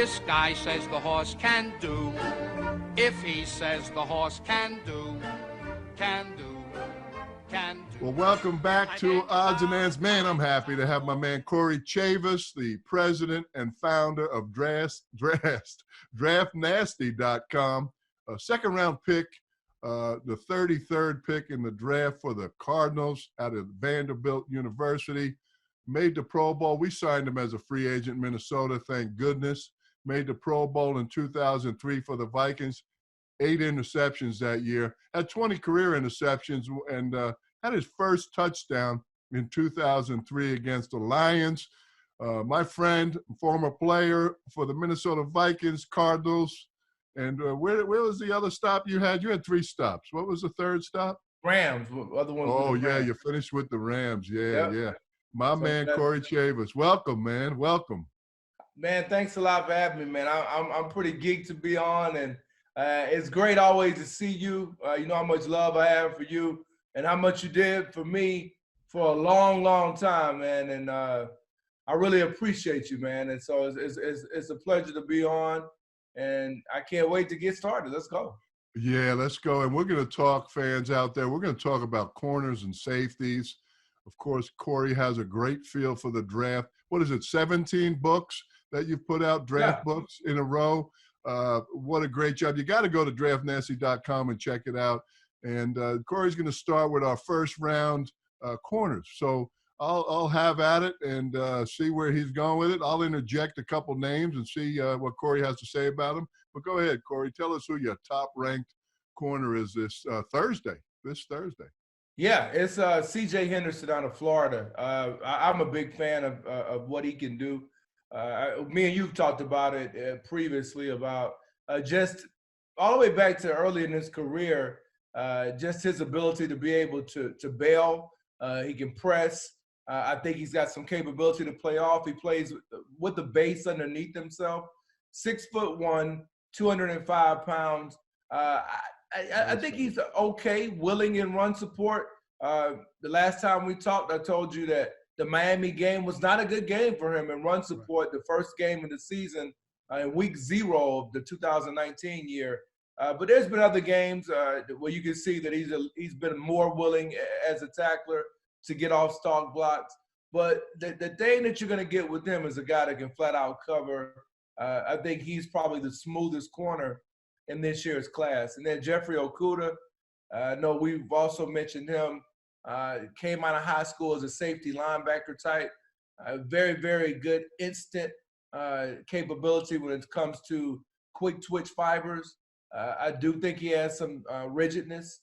This guy says the horse can do. If he says the horse can do, can do. Well, welcome back to Odds and Ends. Man, I'm happy to have my man Corey Chavous, the president and founder of DraftNasty.com. A second-round pick, the 33rd pick in the draft for the Cardinals out of Vanderbilt University. Made the Pro Bowl. We signed him as a free agent in Minnesota, thank goodness. Made the Pro Bowl in 2003 for the Vikings. 8 interceptions that year. Had 20 career interceptions and had his first touchdown in 2003 against the Lions. My friend, former player for the Minnesota Vikings, Cardinals. And where was the other stop you had? You had 3 stops. What was the third stop? Rams. Other ones. Oh, yeah, you finished with the Rams. Yeah, Yep. yeah. My man, Corey Chavous. Welcome, man. Welcome. Man, thanks a lot for having me, man. I'm pretty geeked to be on, and it's great always to see you. You know how much love I have for you and how much you did for me for a long, long time, man. And I really appreciate you, man. And so it's a pleasure to be on, and I can't wait to get started. Let's go. Yeah, let's go. And we're going to talk, fans out there, we're going to talk about corners and safeties. Of course, Corey has a great feel for the draft. What is it, 17 books that you've put out, draft books in a row? What a great job. You got to go to draftnasty.com and check it out. And Corey's going to start with our first round corners. So I'll have at it and see where he's going with it. I'll interject a couple names and see what Corey has to say about them. But go ahead, Corey. Tell us who your top-ranked corner is this Thursday. Yeah, it's C.J. Henderson out of Florida. I'm a big fan of what he can do. Me and you've talked about it previously about just all the way back to early in his career, just his ability to be able to bail. He can press. I think he's got some capability to play off. He plays with the base underneath himself. 6'1", 205 pounds. I think he's okay, willing in run support. The last time we talked, I told you that the Miami game was not a good game for him in run support, the first game of the season in week 0 of the 2019 year. But there's been other games where you can see that he's been more willing as a tackler to get off stalk blocks. But the thing that you're going to get with him is a guy that can flat out cover. I think he's probably the smoothest corner in this year's class. And then Jeffrey Okudah, I know we've also mentioned him, came out of high school as a safety linebacker type. Very, very good instant capability when it comes to quick twitch fibers. I do think he has some rigidness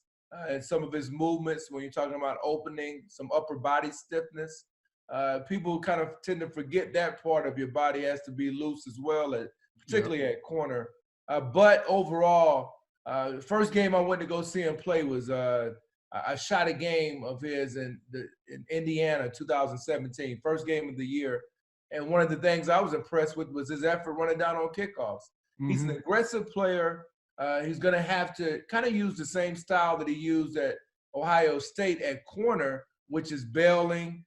in some of his movements when you're talking about opening, some upper body stiffness. People kind of tend to forget that part of your body has to be loose as well, particularly at corner. But overall, first game I went to go see him play was I shot a game of his in Indiana, 2017, first game of the year. And one of the things I was impressed with was his effort running down on kickoffs. Mm-hmm. He's an aggressive player. He's going to have to kind of use the same style that he used at Ohio State at corner, which is bailing,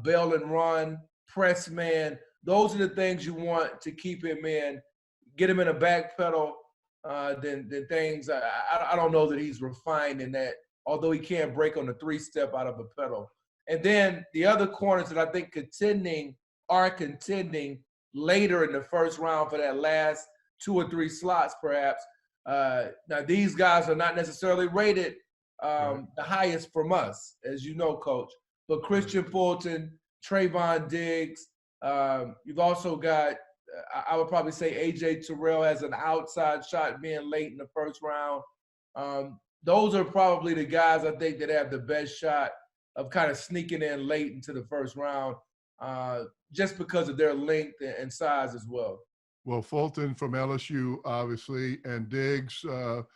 bail and run, press man. Those are the things you want to keep him in. Get him in a back pedal, then things. I don't know that he's refined in that, although he can't break on the 3-step out of a pedal. And then the other corners that I think are contending later in the first round for that last 2 or 3 slots, perhaps. Now these guys are not necessarily rated the highest from us, as you know, Coach. But Christian Fulton, Trayvon Diggs. You've also got. I would probably say A.J. Terrell has an outside shot being late in the first round. Those are probably the guys I think that have the best shot of kind of sneaking in late into the first round just because of their length and size as well. Well, Fulton from LSU, obviously, and Diggs, the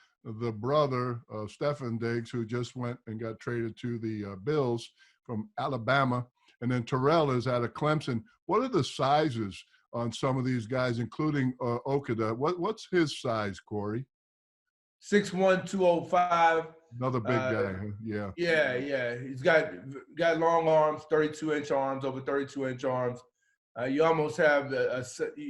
brother, Stefan Diggs, who just went and got traded to the Bills from Alabama. And then Terrell is out of Clemson. What are the sizes on some of these guys, including Okudah? What's his size, Corey? 6'1", 205. Another big guy, huh? Yeah. Yeah. He's got long arms, 32-inch arms, over 32-inch arms. You almost have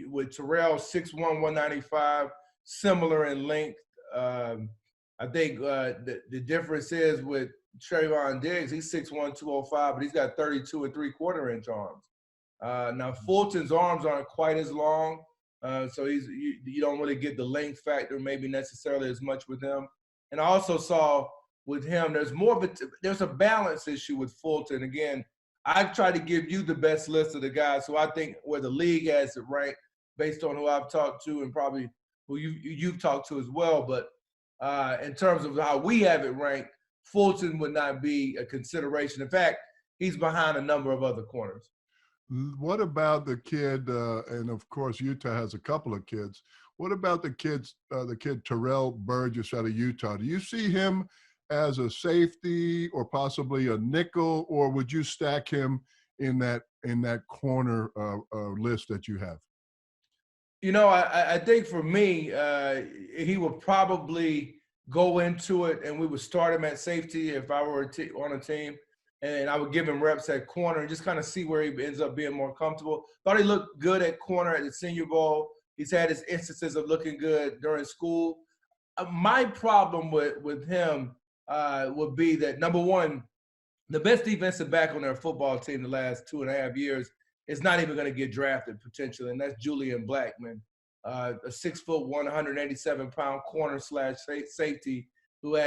with Terrell 6'1", 195, similar in length. I think the difference is with Trayvon Diggs, he's 6'1", 205, but he's got 32 and 3/4 inch arms. Now Fulton's arms aren't quite as long, so you don't really get the length factor maybe necessarily as much with him. And I also saw with him, there's a balance issue with Fulton. Again, I've tried to give you the best list of the guys who I think where the league has it ranked based on who I've talked to and probably who you've talked to as well. But in terms of how we have it ranked, Fulton would not be a consideration. In fact, he's behind a number of other corners. What about the kid, and of course Utah has a couple of kids. What about the kid Terrell Burgess out of Utah? Do you see him as a safety or possibly a nickel, or would you stack him in that corner list that you have? You know, I think for me, he would probably go into it, and we would start him at safety if I were on a team, and I would give him reps at corner and just kind of see where he ends up being more comfortable. Thought he looked good at corner at the Senior Bowl. He's had his instances of looking good during school. My problem with him would be that, number one, the best defensive back on their football team the last 2.5 years is not even going to get drafted potentially, and that's Julian Blackman, a 6'1", 187-pound corner / safety who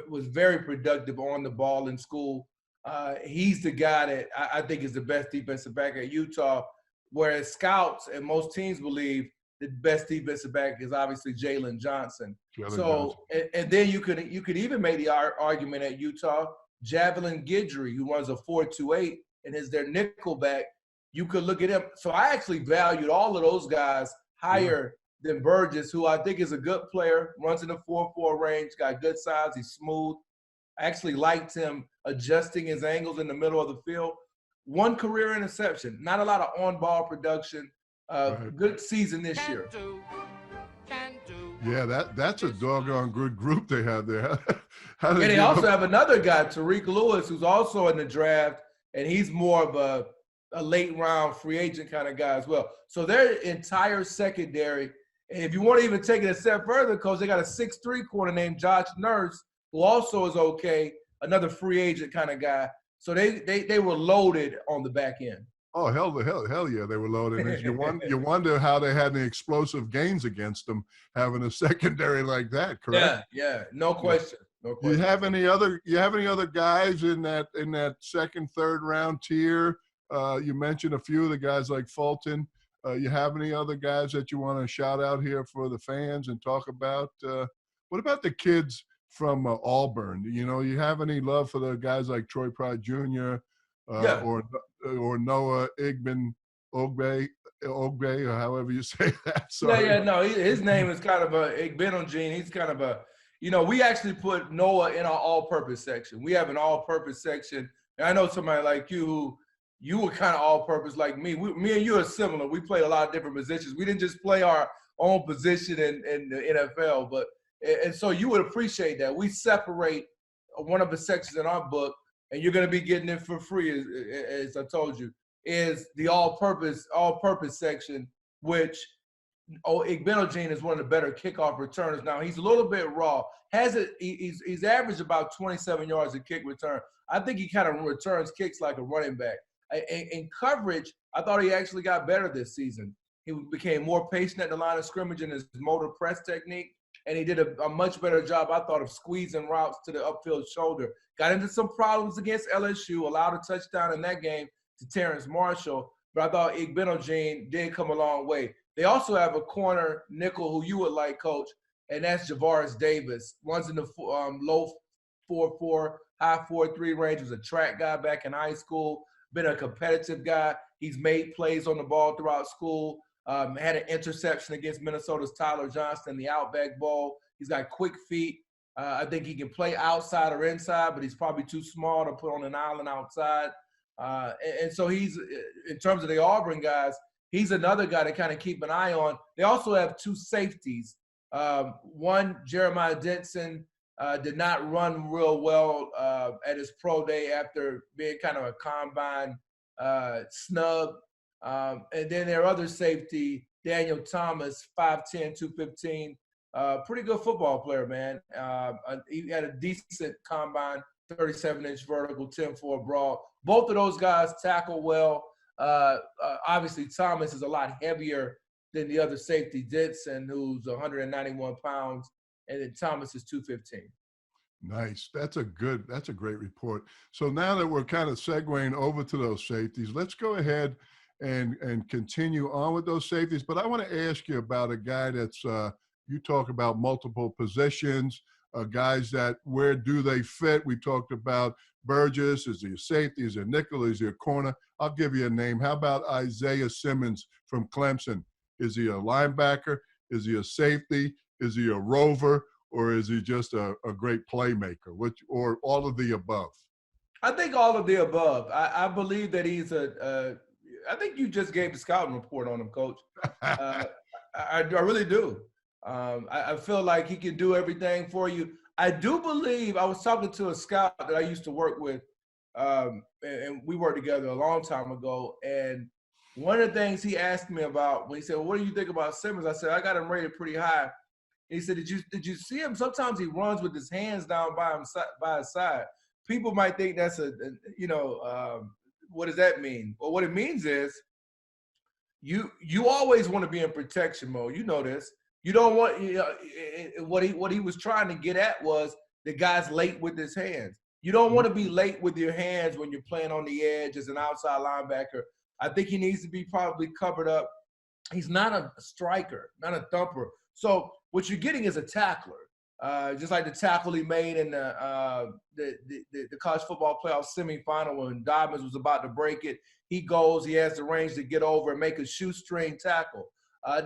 was very productive on the ball in school. He's the guy that I think is the best defensive back at Utah, whereas scouts and most teams believe the best defensive back is obviously Jalen Johnson. And then you could even make the argument at Utah, Javelin Guidry, who runs a 4.28 and is their nickel back. You could look at him. So I actually valued all of those guys higher than Burgess, who I think is a good player, runs in the 4.4 range, got good size, he's smooth. I actually liked him adjusting his angles in the middle of the field. One career interception, not a lot of on-ball production. Good season this year. Yeah, that's a doggone good group they have there. And they also have another guy, Tariq Lewis, who's also in the draft, and he's more of a late-round free agent kind of guy as well. So their entire secondary, and if you want to even take it a step further, because they got a 6'3" corner named Josh Nurse, who also is okay, another free agent kind of guy. So they were loaded on the back end. Oh, hell yeah, they were loaded. You wonder how they had any explosive gains against them having a secondary like that, correct? Yeah, no question. No question. You have any other guys in that second, third round tier? You mentioned a few of the guys like Fulton. You have any other guys that you want to shout out here for the fans and talk about? What about the kids from Auburn? You know, you have any love for the guys like Troy Pride Jr. Or Noah Ogbe, or however you say that. Sorry. No, his name is kind of Igbenogene. He's kind of we actually put Noah in our all-purpose section. We have an all-purpose section. And I know somebody like you who you were kind of all-purpose like me. Me and you are similar. We played a lot of different positions. We didn't just play our own position in the NFL, and so you would appreciate that. We separate one of the sections in our book, and you're going to be getting it for free, as I told you, is the all-purpose section, which Igbenogene is one of the better kickoff returners. Now, he's a little bit raw. He's averaged about 27 yards a kick return. I think he kind of returns kicks like a running back. In coverage, I thought he actually got better this season. He became more patient at the line of scrimmage in his motor press technique, and he did a much better job, I thought, of squeezing routes to the upfield shoulder. Got into some problems against LSU, allowed a touchdown in that game to Terrence Marshall, but I thought Igbenogene did come a long way. They also have a corner nickel who you would like, Coach, and that's Javaris Davis. Runs in the low 4.4, high 4.3 range. Was a track guy back in high school. Been a competitive guy. He's made plays on the ball throughout school. Had an interception against Minnesota's Tyler Johnston in the Outback Bowl. He's got quick feet. I think he can play outside or inside, but he's probably too small to put on an island outside. And so he's, in terms of the Auburn guys, he's another guy to kind of keep an eye on. They also have two safeties. One, Jeremiah Denson, did not run real well at his pro day after being kind of a combine snub. And then their other safety, Daniel Thomas, 5'10", 215. Pretty good football player, man. He had a decent combine, 37-inch vertical, 10-4 broad. Both of those guys tackle well. Obviously, Thomas is a lot heavier than the other safety, Ditson, who's 191 pounds, and then Thomas is 215. Nice. That's a great report. So now that we're kind of segueing over to those safeties, let's go ahead and continue on with those safeties. But I want to ask you about a guy that's you talk about multiple positions, guys that where do they fit? We talked about Burgess. Is he a safety? Is he a nickel? Is he a corner? I'll give you a name. How about Isiah Simmons from Clemson? Is he a linebacker? Is he a safety? Is he a rover? Or is he just a great playmaker? Or all of the above? I think all of the above. I believe that he's I think you just gave the scouting report on him, Coach. I really do. I feel like he can do everything for you. I do believe, I was talking to a scout that I used to work with, and we worked together a long time ago. And one of the things he asked me about when he said, well, what do you think about Simmons? I said, I got him rated pretty high. He said, did you see him? Sometimes he runs with his hands down by his side. People might think that's what does that mean? Well, what it means is you always want to be in protection mode. You know this. You don't want, what he was trying to get at was the guy's late with his hands. You don't want to be late with your hands when you're playing on the edge as an outside linebacker. I think he needs to be probably covered up. He's not a striker, not a thumper. So what you're getting is a tackler, just like the tackle he made in the college football playoff semifinal when Dobbins was about to break it. He goes, he has the range to get over and make a shoestring tackle.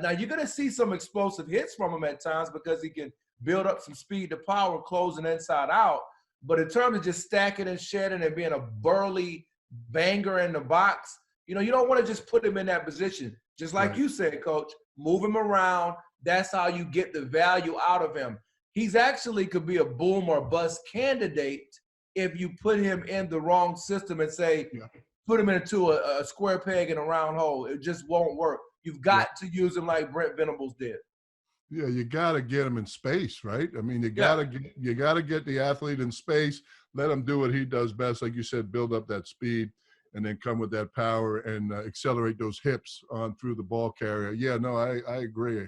Now, you're going to see some explosive hits from him at times because he can build up some speed to power, closing inside out. But in terms of just stacking and shedding and being a burly banger in the box, you don't want to just put him in that position. Just like you said, Coach, move him around. That's how you get the value out of him. He's actually could be a boom or bust candidate if you put him in the wrong system and say, put him into a square peg in a round hole. It just won't work. You've got to use him like Brent Venables did. Yeah, you got to get him in space, right? I mean, you got to get the athlete in space, let him do what he does best, like you said, build up that speed, and then come with that power and accelerate those hips on through the ball carrier. Yeah, no, I agree.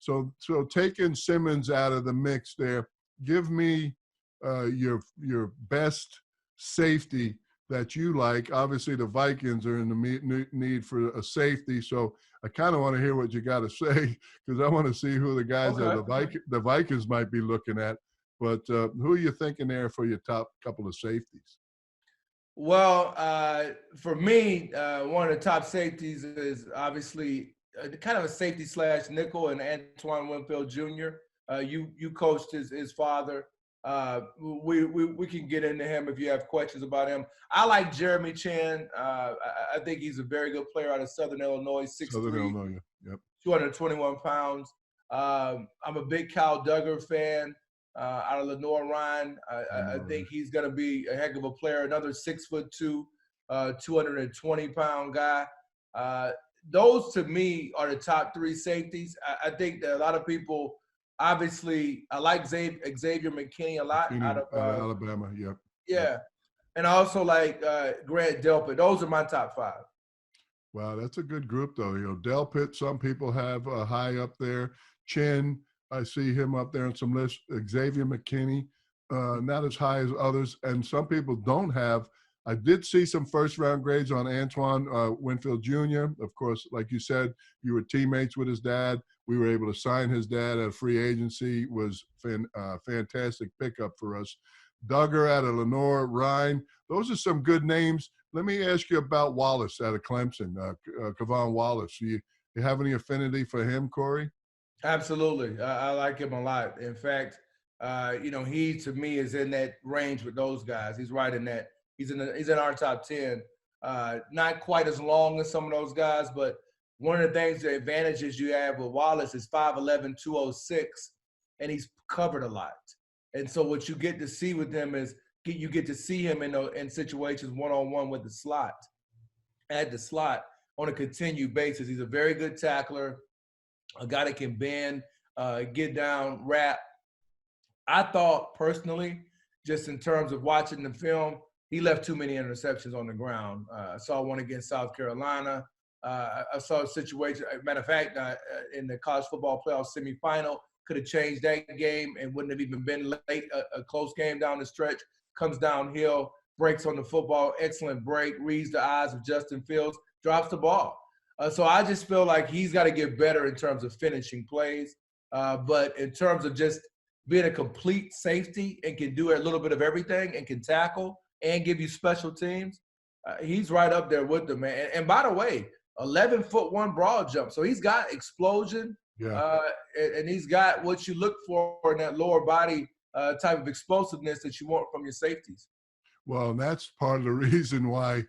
So taking Simmons out of the mix there, give me your best safety that you like. Obviously, the Vikings are in the need for a safety, so I kind of want to hear what you got to say because I want to see who the guys that the Vikings might be looking at. But who are you thinking there for your top couple of safeties? Well, for me, one of the top safeties is obviously kind of a safety / nickel, and Antoine Winfield Jr. You coached his father. We can get into him if you have questions about him. I like Jeremy Chin. I think he's a very good player out of Southern Illinois, 6'3", 221 pounds. I'm a big Cal Duggar fan out of Lenoir-Rhyne. I think he's going to be a heck of a player. Another 6'2", 220-pound guy. Those, to me, are the top three safeties. I think that a lot of people – obviously, I like Xavier McKinney a lot out of Alabama. Yeah, and I also like Grant Delpit. Those are my top five. Wow, that's a good group, though. Delpit, some people have high up there. Chin, I see him up there on some lists. Xavier McKinney, not as high as others, and some people don't have. I did see some first-round grades on Antoine Winfield Jr. Of course, like you said, you were teammates with his dad. We were able to sign his dad at free agency. Was fantastic pickup for us. Duggar out of Lenoir-Rhyne. Those are some good names. Let me ask you about Wallace out of Clemson, Kavon Wallace. You have any affinity for him, Corey? Absolutely. I like him a lot. In fact, he, to me, is in that range with those guys. He's right in that. He's in our top 10. Not quite as long as some of those guys, but one of the things, the advantages you have with Wallace is 5'11", 206, and he's covered a lot. And so what you get to see with him is you get to see him in situations one-on-one with the slot. At the slot, on a continued basis. He's a very good tackler, a guy that can bend, get down, wrap. I thought personally, just in terms of watching the film, he left too many interceptions on the ground. I saw one against South Carolina. I saw a situation, matter of fact, in the college football playoff semifinal, could have changed that game and wouldn't have even been late, a close game down the stretch, comes downhill, breaks on the football, excellent break, reads the eyes of Justin Fields, drops the ball. So I just feel like he's got to get better in terms of finishing plays. But in terms of just being a complete safety and can do a little bit of everything and can tackle and give you special teams, he's right up there with them, man. And by the way, 11'1" broad jump. So he's got explosion, and he's got what you look for in that lower body type of explosiveness that you want from your safeties. Well, that's part of the reason why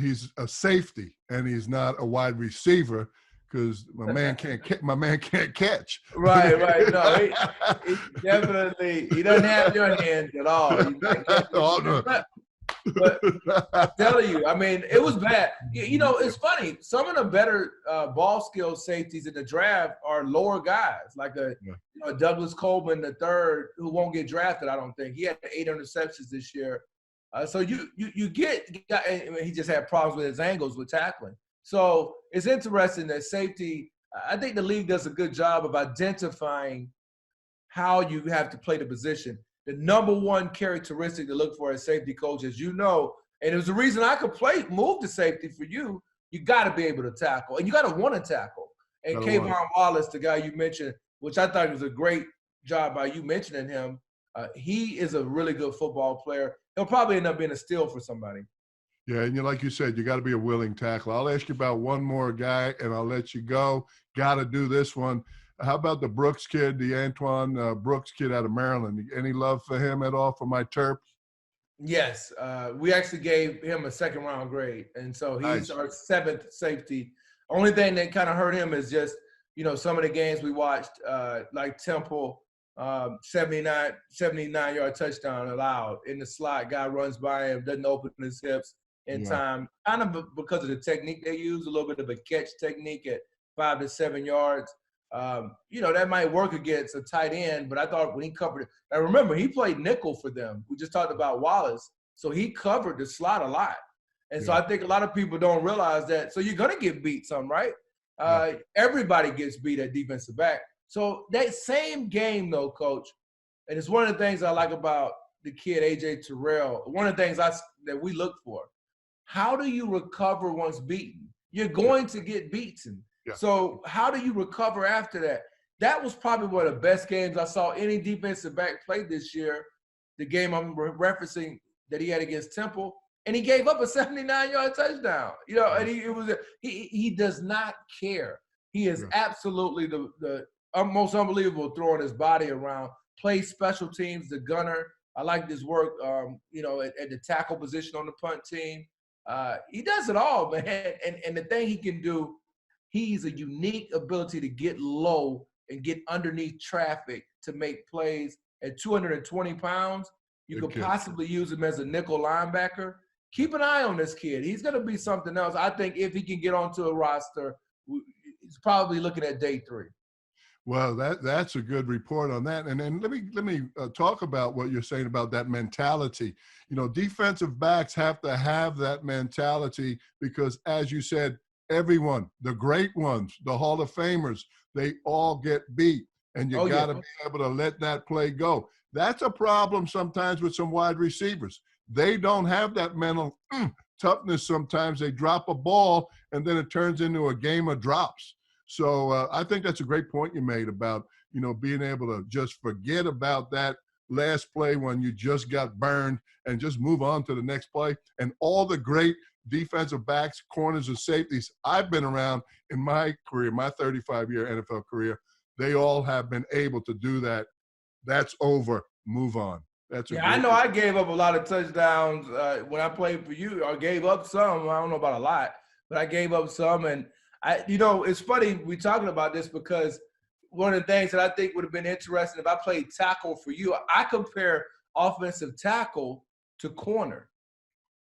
he's a safety and he's not a wide receiver, because my man can't catch. Right. No, he definitely he doesn't have your hands at all. Oh, no. But I'm telling you, I mean, it was bad. You know, it's funny. Some of the better ball skill safeties in the draft are lower guys, like a Douglas Coleman III, who won't get drafted. I don't think he had 8 interceptions this year. So you get, I mean, he just had problems with his angles with tackling. So it's interesting that safety. I think the league does a good job of identifying how you have to play the position. The number one characteristic to look for as safety coach, as you know, and it was the reason I could move to safety for you. You got to be able to tackle, and you got to want to tackle. And Kayvon Wallace, the guy you mentioned, which I thought was a great job by you mentioning him, he is a really good football player. He'll probably end up being a steal for somebody. Yeah, and like you said, you got to be a willing tackler. I'll ask you about one more guy, and I'll let you go. Got to do this one. How about the Brooks kid, the Antoine Brooks kid out of Maryland? Any love for him at all for my Terps? Yes. We actually gave him a second-round grade, and so he's our 7th safety. Only thing that kind of hurt him is just, you know, some of the games we watched, like Temple, 79-yard touchdown allowed. In the slot, guy runs by him, doesn't open his hips in time, kind of because of the technique they use, a little bit of a catch technique at 5 to 7 yards. You know, that might work against a tight end, but I thought when he covered it, now remember, he played nickel for them. We just talked about Wallace. So he covered the slot a lot. And so I think a lot of people don't realize that. So you're going to get beat some, right? Everybody gets beat at defensive back. So that same game, though, Coach, and it's one of the things I like about the kid, A.J. Terrell, one of the things that we look for. How do you recover once beaten? You're going to get beaten. Yeah. So how do you recover after that? That was probably one of the best games I saw any defensive back play this year. The game I'm referencing that he had against Temple, and he gave up a 79-yard touchdown. You know, and he does not care. He is absolutely the most unbelievable throwing his body around. Plays special teams, the gunner. I like this work. You know, at the tackle position on the punt team. He does it all, man. And the thing he can do. He's a unique ability to get low and get underneath traffic to make plays. At 220 pounds, you could possibly use him as a nickel linebacker. Keep an eye on this kid. He's going to be something else. I think if he can get onto a roster, he's probably looking at day 3. Well, that's a good report on that. And then let me talk about what you're saying about that mentality. You know, defensive backs have to have that mentality because, as you said, everyone, the great ones, the Hall of Famers, they all get beat, and you got to be able to let that play go. That's a problem sometimes with some wide receivers. They don't have that mental toughness sometimes. They drop a ball, and then it turns into a game of drops. So I think that's a great point you made about, you know, being able to just forget about that last play when you just got burned and just move on to the next play. And all the great defensive backs, corners, and safeties I've been around in my career, my 35-year NFL career, they all have been able to do that. That's over. Move on. I know I gave up a lot of touchdowns when I played for you. I gave up some. I don't know about a lot, but I gave up some. And, you know, it's funny we talking about this because one of the things that I think would have been interesting if I played tackle for you, I compare offensive tackle to corner.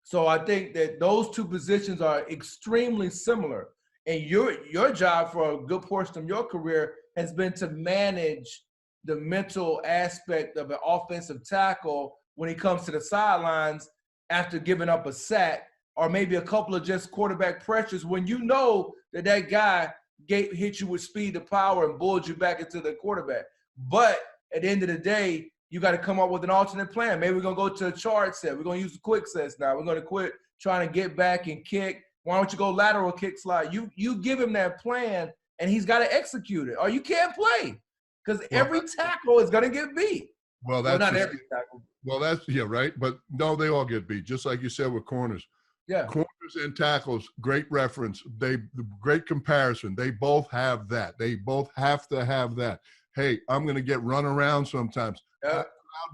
So I think that those two positions are extremely similar. And your job for a good portion of your career has been to manage the mental aspect of an offensive tackle when he comes to the sidelines after giving up a sack or maybe a couple of just quarterback pressures when you know that guy hit you with speed to power and bulled you back into the quarterback. But at the end of the day, you got to come up with an alternate plan. Maybe we're going to go to a chart set. We're going to use the quick sets now. We're going to quit trying to get back and kick. Why don't you go lateral kick slide? You give him that plan, and he's got to execute it, or you can't play because every tackle is going to get beat. Well, that's not every tackle. Well, that's right. But no, they all get beat, just like you said with corners. Yeah. Corners and tackles, great reference. Great comparison. They both have that. They both have to have that. Hey, I'm going to get run around sometimes. Crowd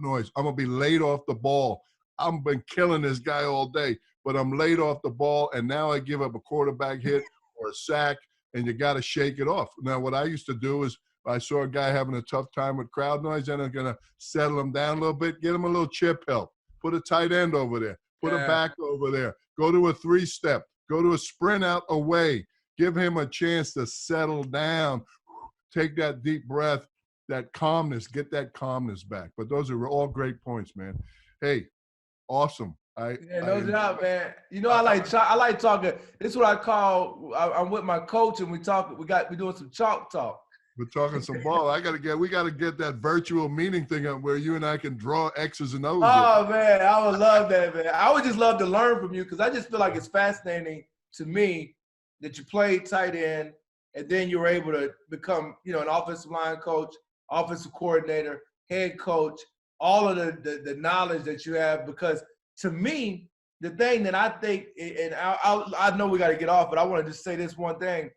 noise. I'm going to be laid off the ball. I've been killing this guy all day, but I'm laid off the ball, and now I give up a quarterback hit or a sack, and you got to shake it off. Now, what I used to do is I saw a guy having a tough time with crowd noise, and I'm going to settle him down a little bit, get him a little chip help, put a tight end over there, put a back over there, go to a 3-step, go to a sprint out away, give him a chance to settle down, take that deep breath, that calmness, get that calmness back. But those are all great points, man. Hey, awesome. No doubt, man. You know, I like talking. This is what I call. I'm with my coach, and we talk. We're doing some chalk talk. We're talking some ball. We got to get that virtual meeting thing up where you and I can draw X's and O's. Oh man, I would love that, man. I would just love to learn from you because I just feel like it's fascinating to me that you played tight end and then you were able to become, an offensive line coach, offensive coordinator, head coach, all of the knowledge that you have. Because to me, the thing that I think, and I know we got to get off, but I want to just say this one thing.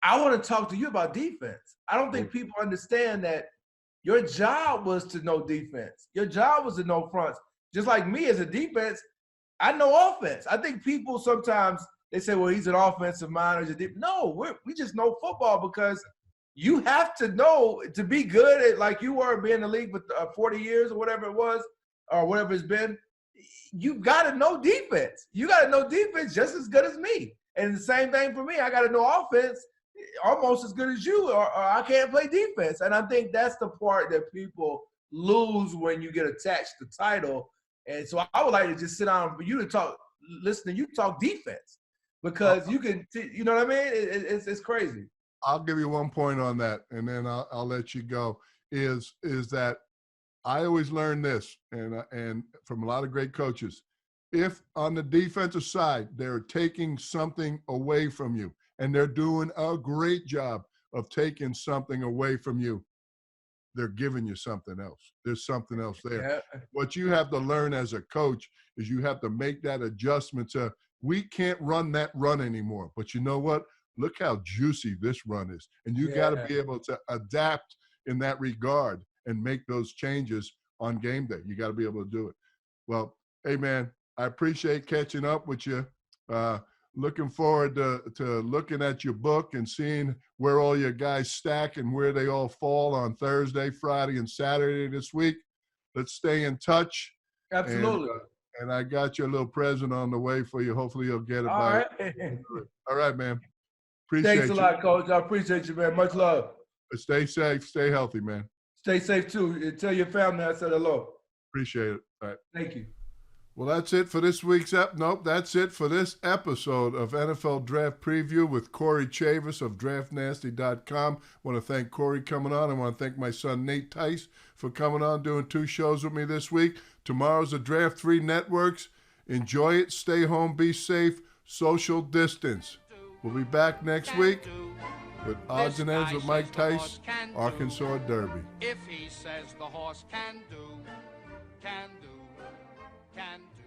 I want to talk to you about defense. I don't think people understand that your job was to know defense. Your job was to know fronts. Just like me as a defense, I know offense. I think people sometimes, they say, well, he's an offensive mind. Or he's no, we just know football because you have to know to be good at, like you were, being in the league for 40 years or whatever it was, or whatever it's been. You got to know defense. You got to know defense just as good as me. And the same thing for me. I got to know offense almost as good as you, or I can't play defense. And I think that's the part that people lose when you get attached to title. And so I would like to just sit down for you to listen to you talk defense because you can, you know what I mean? It's crazy. I'll give you one point on that, and then I'll let you go, is that I always learn this, and from a lot of great coaches, if on the defensive side, they're taking something away from you, and they're doing a great job of taking something away from you, they're giving you something else. There's something else there. Yeah. What you have to learn as a coach is you have to make that adjustment to, we can't run that run anymore. But you know what? Look how juicy this run is. And you got to be able to adapt in that regard and make those changes on game day. You got to be able to do it. Well, hey, man, I appreciate catching up with you. Looking forward to looking at your book and seeing where all your guys stack and where they all fall on Thursday, Friday, and Saturday this week. Let's stay in touch. Absolutely. And I got your little present on the way for you. Hopefully you'll get it all by. Right. All right, man. Appreciate Thanks a lot, Coach. I appreciate you, man. Much love. Stay safe. Stay healthy, man. Stay safe, too. Tell your family I said hello. Appreciate it. All right. Thank you. Well, that's it for this week's that's it for this episode of NFL Draft Preview with Corey Chavous of DraftNasty.com. I want to thank Corey coming on. I want to thank my son Nate Tice for coming on, doing 2 shows with me this week. Tomorrow's the Draft 3 Networks. Enjoy it. Stay home. Be safe. Social distance. We'll be back next week with Odds and Ends with Mike Tice, Arkansas Derby. If he says the horse can do, can do, can do.